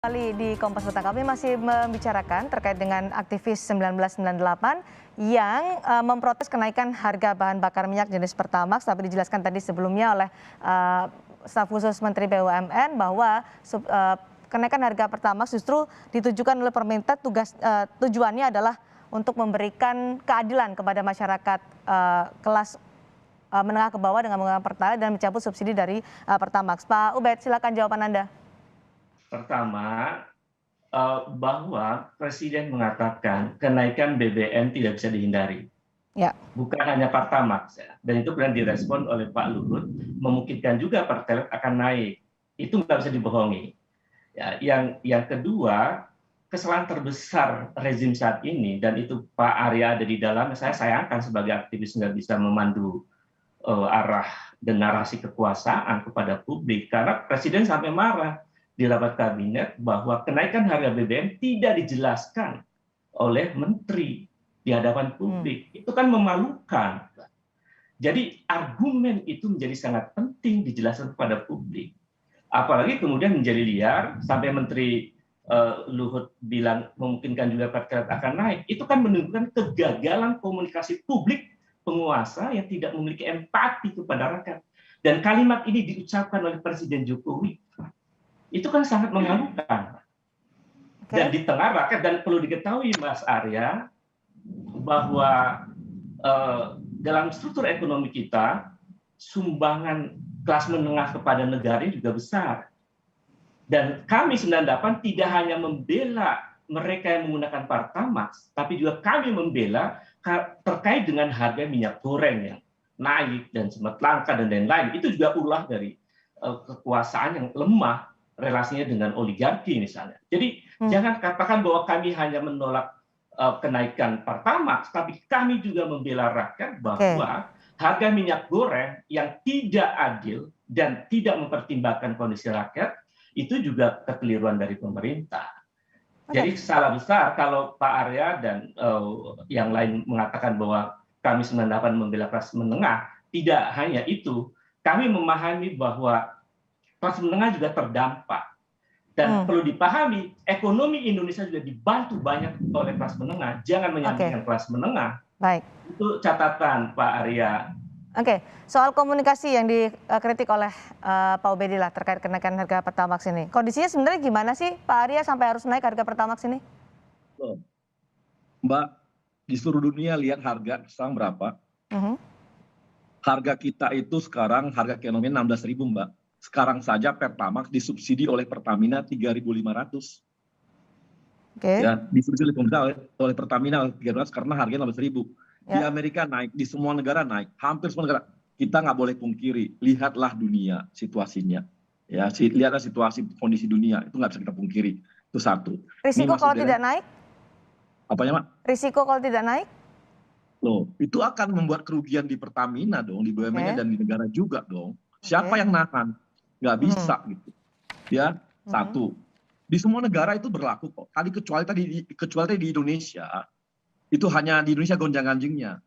Kali di Kompas Petang kami masih membicarakan terkait dengan aktivis 1998 yang memprotes kenaikan harga bahan bakar minyak jenis Pertamax, tapi dijelaskan tadi sebelumnya oleh staf khusus Menteri BUMN bahwa kenaikan harga Pertamax justru ditujukan oleh pemerintah, tujuannya adalah untuk memberikan keadilan kepada masyarakat kelas menengah ke bawah dengan menggunakan Pertalite dan mencabut subsidi dari Pertamax. Pak Ubed, silakan jawaban Anda. Pertama, bahwa Presiden mengatakan kenaikan BBM tidak bisa dihindari. Ya. Bukan hanya Pertamax, ya. Dan itu kemudian direspon oleh Pak Luhut, memungkinkan juga Pertalite akan naik. Itu nggak bisa dibohongi. Ya, yang kedua, kesalahan terbesar rezim saat ini, dan itu Pak Arya ada di dalam, saya sayangkan sebagai aktivis nggak bisa memandu arah dan narasi kekuasaan kepada publik, karena Presiden sampai marah di rapat kabinet bahwa kenaikan harga BBM tidak dijelaskan oleh menteri di hadapan publik. Itu kan memalukan. Jadi argumen itu menjadi sangat penting dijelaskan kepada publik. Apalagi kemudian menjadi liar sampai Menteri Luhut bilang memungkinkan juga Pertalite akan naik. Itu kan menunjukkan kegagalan komunikasi publik penguasa yang tidak memiliki empati kepada rakyat. Dan kalimat ini diucapkan oleh Presiden Jokowi. Itu kan sangat memalukan. Dan di tengah rakyat, dan perlu diketahui Mas Arya, bahwa dalam struktur ekonomi kita, sumbangan kelas menengah kepada negara juga besar. Dan kami 98 tidak hanya membela mereka yang menggunakan Pertamax, tapi juga kami membela terkait dengan harga minyak goreng yang naik dan sempat langka dan lain-lain. Itu juga ulah dari kekuasaan yang lemah relasinya dengan oligarki misalnya. Jadi jangan katakan bahwa kami hanya menolak kenaikan Pertamax, tapi kami juga membela rakyat bahwa harga minyak goreng yang tidak adil dan tidak mempertimbangkan kondisi rakyat itu juga kekeliruan dari pemerintah. Jadi salah besar kalau Pak Arya dan yang lain mengatakan bahwa kami 98 membela kelas menengah. Tidak hanya itu, kami memahami bahwa kelas menengah juga terdampak. Dan perlu dipahami, ekonomi Indonesia juga dibantu banyak oleh kelas menengah. Jangan menyampingkan kelas menengah. Baik. Itu catatan Pak Arya. Oke, soal komunikasi yang dikritik oleh Pak Ubedillah terkait kenaikan harga Pertamax ini. Kondisinya sebenarnya gimana sih Pak Arya sampai harus naik harga Pertamax ini? Mbak, di seluruh dunia lihat harga sekarang berapa? Harga kita itu sekarang harga ekonomi 16.000 Mbak. Sekarang saja Pertamax disubsidi oleh Pertamina 3.500. Ya, disubsidi oleh Pertamina 3.500 karena harganya 16.000. Di Amerika naik, di semua negara naik, hampir semua negara. Kita nggak boleh pungkiri, lihatlah dunia situasinya. Ya, lihatlah situasi kondisi dunia, itu nggak bisa kita pungkiri. Itu satu. Risiko kalau tidak naik? Apanya, Mak? Risiko kalau tidak naik? Loh, itu akan membuat kerugian di Pertamina dong, di BUMN-nya dan di negara juga dong. Siapa yang nahan? Nggak bisa gitu. Ya, satu. Di semua negara itu berlaku kok. Kecuali di Indonesia, itu hanya di Indonesia gonjang-ganjingnya.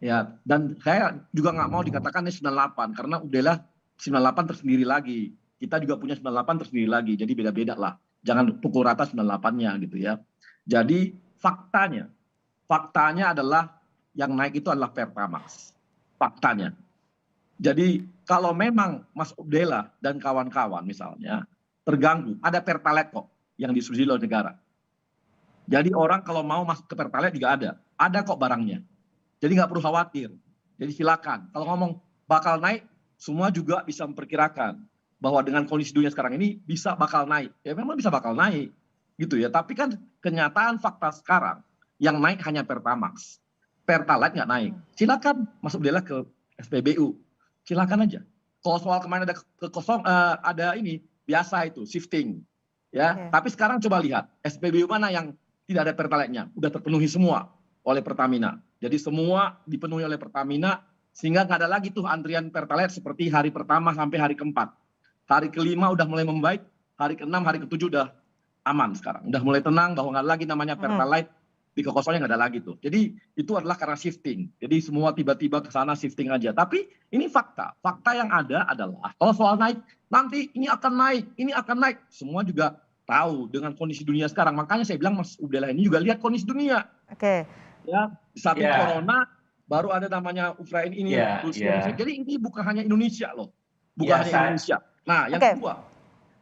Ya, dan saya juga nggak mau dikatakan ini 98 karena udahlah 98 tersendiri lagi. Kita juga punya 98 tersendiri lagi. Jadi beda-beda lah. Jangan pukul rata 98-nya gitu ya. Jadi faktanya adalah yang naik itu adalah Pertamax. Faktanya. Jadi kalau memang Mas Ubedillah dan kawan-kawan misalnya terganggu, ada Pertalite kok yang disubsidi oleh negara. Jadi orang kalau mau masuk ke Pertalite juga ada kok barangnya. Jadi nggak perlu khawatir. Jadi silakan. Kalau ngomong bakal naik, semua juga bisa memperkirakan bahwa dengan kondisi dunia sekarang ini bisa bakal naik. Ya memang bisa bakal naik, gitu ya. Tapi kan kenyataan fakta sekarang yang naik hanya Pertamax. Pertalite nggak naik. Silakan Mas Ubedillah ke SPBU. Silakan aja. Kalau soal kemarin ada ini biasa itu shifting, ya. Tapi sekarang coba lihat SPBU mana yang tidak ada Pertalite-nya, udah terpenuhi semua oleh Pertamina. Jadi semua dipenuhi oleh Pertamina sehingga nggak ada lagi tuh antrian Pertalite seperti hari pertama sampai hari keempat. Hari kelima udah mulai membaik, hari keenam, hari ketujuh udah aman sekarang. Udah mulai tenang bahwa nggak ada lagi namanya Pertalite, di kekosongannya nggak ada lagi tuh. Jadi itu adalah karena shifting. Jadi semua tiba-tiba ke sana shifting aja. Tapi ini fakta. Fakta yang ada adalah kalau soal naik, nanti ini akan naik, ini akan naik. Semua juga tahu dengan kondisi dunia sekarang. Makanya saya bilang Mas Ubdillah ini juga lihat kondisi dunia. Oke. Ya, di samping Ya. corona baru ada namanya Ukraina ini, Ya, Rusia. ya. Jadi ini bukan hanya Indonesia loh, bukan Ya, hanya saya- Indonesia. Nah, Oke.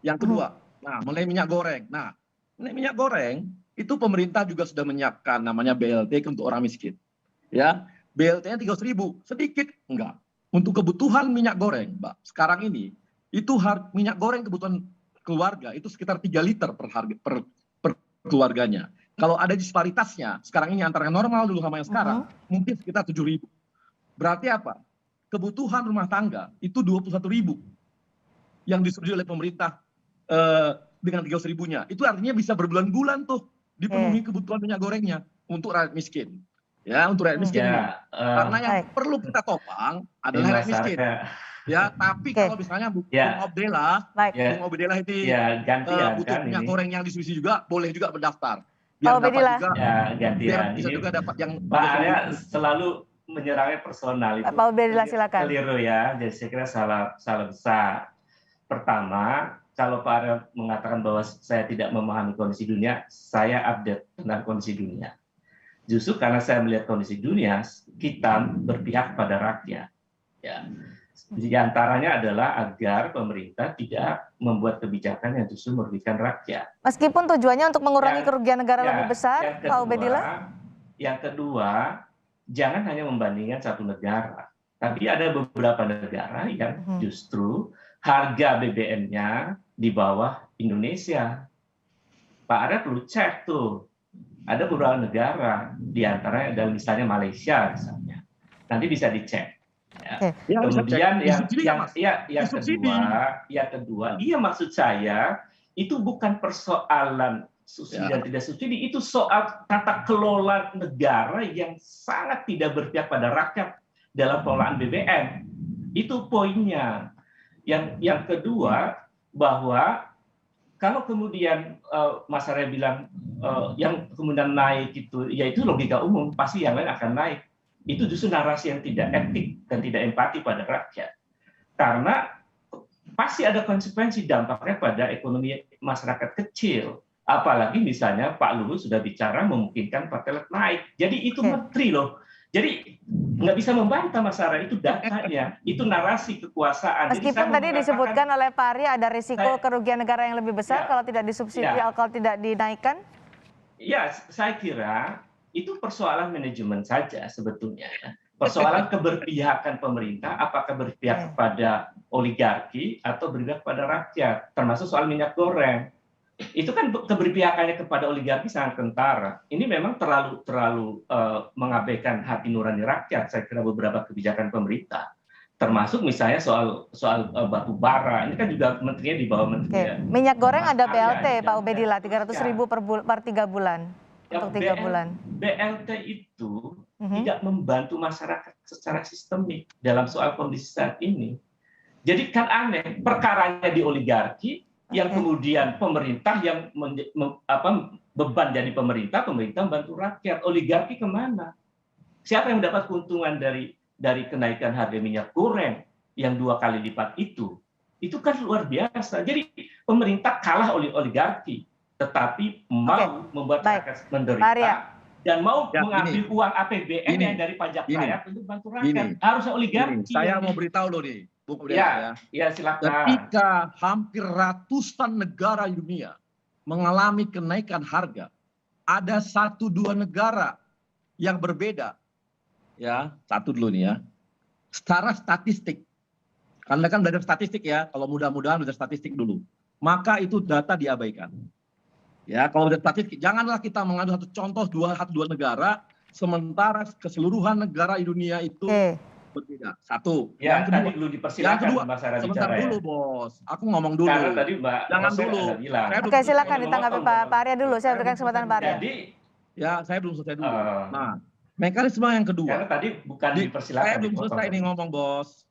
yang kedua, nah mengenai minyak goreng. Nah, mengenai minyak goreng itu pemerintah juga sudah menyiapkan namanya BLT untuk orang miskin. Ya, BLT-nya 300.000, sedikit enggak. Untuk kebutuhan minyak goreng, Mbak, sekarang ini itu minyak goreng kebutuhan keluarga itu sekitar 3 liter per keluarganya. Kalau ada disparitasnya, sekarang ini antara yang normal dulu sama yang sekarang, mungkin sekitar 7.000. Berarti apa? Kebutuhan rumah tangga itu 21.000 yang disubsidi oleh pemerintah dengan 300.000-nya. Itu artinya bisa berbulan-bulan tuh dipenuhi kebutuhan minyak gorengnya untuk rakyat miskin. Ya, untuk rakyat miskin ini. Ya, Karena yang Baik. perlu kita topang ini adalah rakyat miskin. masanya, Ya, tapi Oke. kalau misalnya Bung Ya. Abdillah, Baik. ya, Bung Abdillah itu ya gantian butuh kan minyak ini. goreng yang disubsidi juga, boleh juga mendaftar. Pak Biar dapat Ubedillah. juga, Ya, biar gantian. bisa Ini juga dapat yang Pak Arya selalu menyerangnya personal itu. Pak Ubedillah, silakan. Keliru ya, jadi saya kira salah besar. Pertama, kalau Pak Arya mengatakan bahwa saya tidak memahami kondisi dunia, saya update tentang kondisi dunia. Justru karena saya melihat kondisi dunia, kita berpihak pada rakyat. Ya. Di antaranya adalah agar pemerintah tidak membuat kebijakan yang justru merugikan rakyat. Meskipun tujuannya untuk mengurangi kerugian negara Ya, lebih besar, Pak Ubedillah. Yang kedua, jangan hanya membandingkan satu negara, tapi ada beberapa negara yang justru harga BBM-nya di bawah Indonesia. Pak Arya perlu cek tuh. Ada beberapa negara, di antaranya ada misalnya Malaysia misalnya. Nanti bisa dicek. Ya. Oke. Ya, bisa cek. Kemudian Disubsidi nggak, Mas? yang Disubsidi. kedua, iya maksud saya itu bukan persoalan subsidi dan tidak subsidi, itu soal tata kelola negara yang sangat tidak berpihak pada rakyat dalam pengelolaan BBM. Itu poinnya. Yang kedua, bahwa kalau kemudian Mas Arya bilang yang kemudian naik itu, yaitu logika umum, pasti yang lain akan naik. Itu justru narasi yang tidak etik dan tidak empati pada rakyat. Karena pasti ada konsekuensi dampaknya pada ekonomi masyarakat kecil. Apalagi misalnya Pak Luhut sudah bicara memungkinkan Pertalite naik. Jadi itu menteri loh. Jadi nggak bisa membantah Mas Arya, itu datanya, itu narasi kekuasaan. Meskipun tadi disebutkan oleh Pak Arya ada risiko kerugian negara yang lebih besar kalau tidak disubsidi, kalau tidak dinaikkan. Ya, saya kira itu persoalan manajemen saja sebetulnya. Persoalan keberpihakan pemerintah, apakah berpihak kepada oligarki atau berpihak kepada rakyat, termasuk soal minyak goreng. Itu kan keberpihakannya kepada oligarki sangat kentara. Ini memang terlalu mengabaikan hati nurani rakyat. Saya kira beberapa kebijakan pemerintah, termasuk misalnya soal batu bara. Ini kan juga menterinya di bawah menteri. Minyak goreng ada BLT, Pak Ubedillah, 300.000 per 3 bulan. Untuk 3 bulan. BLT itu tidak membantu masyarakat secara sistemik dalam soal kondisi saat ini. Jadi kan aneh, perkaranya di oligarki, yang kemudian pemerintah yang beban jadi pemerintah membantu rakyat. Oligarki kemana? Siapa yang mendapat keuntungan dari kenaikan harga minyak goreng yang 2 kali lipat itu? Itu kan luar biasa. Jadi pemerintah kalah oleh oligarki, tetapi mau membuat rakyat menderita dan mau mengambil uang APBN yang dari pajak rakyat untuk bantu rakyat. Harusnya oligarki. Saya mau beritahu loh nih. Ya, silakan. Ketika hampir ratusan negara dunia mengalami kenaikan harga, ada 1-2 negara yang berbeda. Ya, satu dulu nih ya. Secara statistik, karena kan belajar statistik ya, kalau mudah-mudahan belajar statistik dulu, maka itu data diabaikan. Ya, kalau belajar statistik, janganlah kita mengambil satu contoh dua negara, sementara keseluruhan negara di dunia itu berbeda. Satu. Ya, yang kedua, tadi belum dipersilakan Mbak Sarah sebentar bicara dulu, Bos. Aku ngomong dulu. Karena tadi Mbak Jangan Roser dulu. Oke, silakan ditanggapi Pak Arya dulu. Saya berikan kesempatan Pak Arya. Jadi, ya, saya belum selesai dulu. Nah, mekanisme yang kedua. Karena tadi bukan dipersilakan. Saya belum selesai nih ngomong, Bos.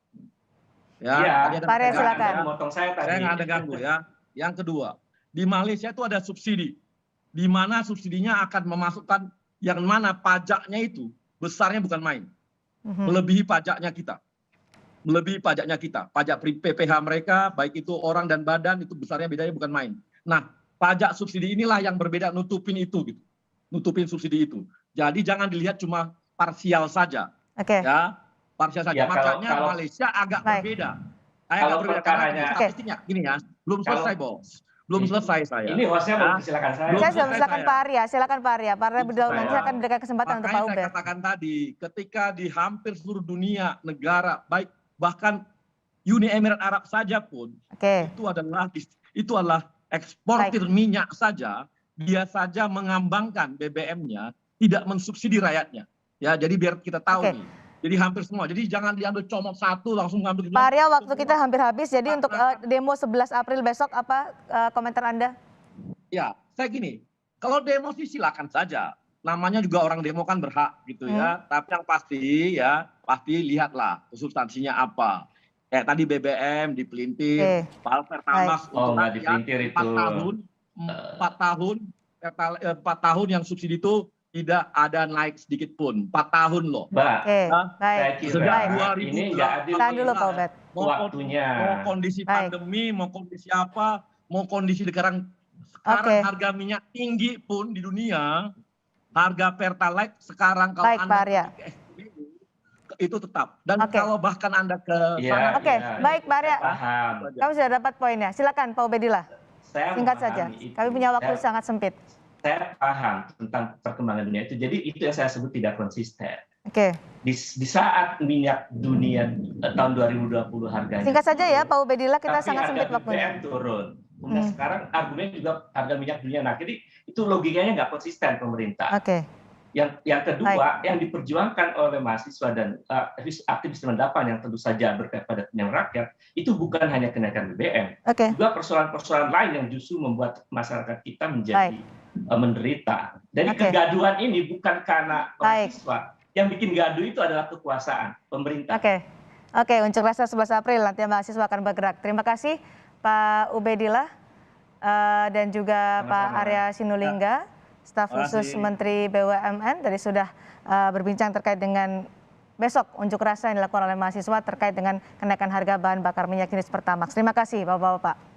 Ya, Pak Arya silakan. Saya nggak ada ganggu ya. Yang kedua, di Malaysia itu ada subsidi, di mana subsidinya akan memasukkan yang mana pajaknya itu besarnya bukan main, melebihi pajaknya kita. Melebihi pajaknya kita, pajak PPH mereka, baik itu orang dan badan, itu besarnya bedanya bukan main. Nah, pajak subsidi inilah yang berbeda nutupin itu gitu. Nutupin subsidi itu. Jadi jangan dilihat cuma parsial saja. Oke. Ya, parsial saja. Ya, Makanya kalau Malaysia agak Baik. berbeda. Kalau Karena perkaranya- statistiknya gini ya, belum selesai bos. Belum selesai saya. Ini hostnya mau silakan saya. Belum Saya sudah selesai silakan saya. Pak Arya, silakan Pak Arya. Pak Arya Belum berdaulat, selesai. nanti akan berikan kesempatan untuk Pak Makanya saya Ubed. katakan tadi, ketika di hampir seluruh dunia, negara, baik bahkan Uni Emirat Arab saja pun, Oke. itu adalah eksportir minyak saja, dia saja mengambangkan BBM-nya, tidak mensubsidi rakyatnya. Ya, jadi biar kita tahu Oke. nih. Jadi hampir semua. Jadi jangan diambil comot satu langsung ngambil. Pak Arya, waktu kita hampir habis. Jadi untuk demo 11 April besok, apa komentar Anda? Ya, saya gini, kalau demo sih silakan saja. Namanya juga orang demo kan berhak gitu ya. Tapi yang pasti lihatlah substansinya apa. Kayak tadi BBM dipelintir, Pertamax Oh, untuk nggak rakyat, dipelintir itu. 4 tahun yang subsidi itu tidak ada naik sedikit pun. 4 tahun loh. Mbak, Oke, saya baik. kira Sejak ini nggak adil. Tahan dulu Pak Ubed. Waktunya. Mau kondisi Baik. pandemi, mau kondisi apa, mau kondisi sekarang Oke. harga minyak tinggi pun di dunia, harga Pertalite sekarang kalau Baik, Pak Anda Arya. ke SPBU, itu tetap. Dan Oke. kalau bahkan Anda ke Iya, sana, Oke, iya. baik Pak Arya. Paham. Kami sudah dapat poinnya. Silakan Pak Ubedillah. Saya Singkat saja. memahami itu. Kami punya waktu Saya- sangat sempit. Saya paham tentang perkembangan dunia itu. Jadi itu yang saya sebut tidak konsisten. Oke. Di saat minyak dunia tahun 2020 harganya Singkat saja ya Pak Ubedillah, kita tapi sangat sempit harga waktunya. BBM turun. Kemudian sekarang argumen juga harga minyak dunia naik. Jadi itu logikanya nggak konsisten pemerintah. Oke. Yang kedua, yang diperjuangkan oleh mahasiswa dan aktivis 98 yang tentu saja berkaitan pada kepentingan rakyat, itu bukan hanya kenaikan BBM, Oke. juga persoalan-persoalan lain yang justru membuat masyarakat kita menjadi menderita. Jadi Oke. kegaduhan ini bukan karena Baik. mahasiswa. Yang bikin gaduh itu adalah kekuasaan pemerintah. Oke. Oke, unjuk rasa 11 April nanti mahasiswa akan bergerak. Terima kasih Pak Ubedillah dan juga Sama-sama. Pak Arya Sinulinga, staf Terima khusus kasih. Menteri BUMN, tadi sudah berbincang terkait dengan besok unjuk rasa yang dilakukan oleh mahasiswa terkait dengan kenaikan harga bahan bakar minyak jenis Pertamax. Terima kasih Bapak-bapak.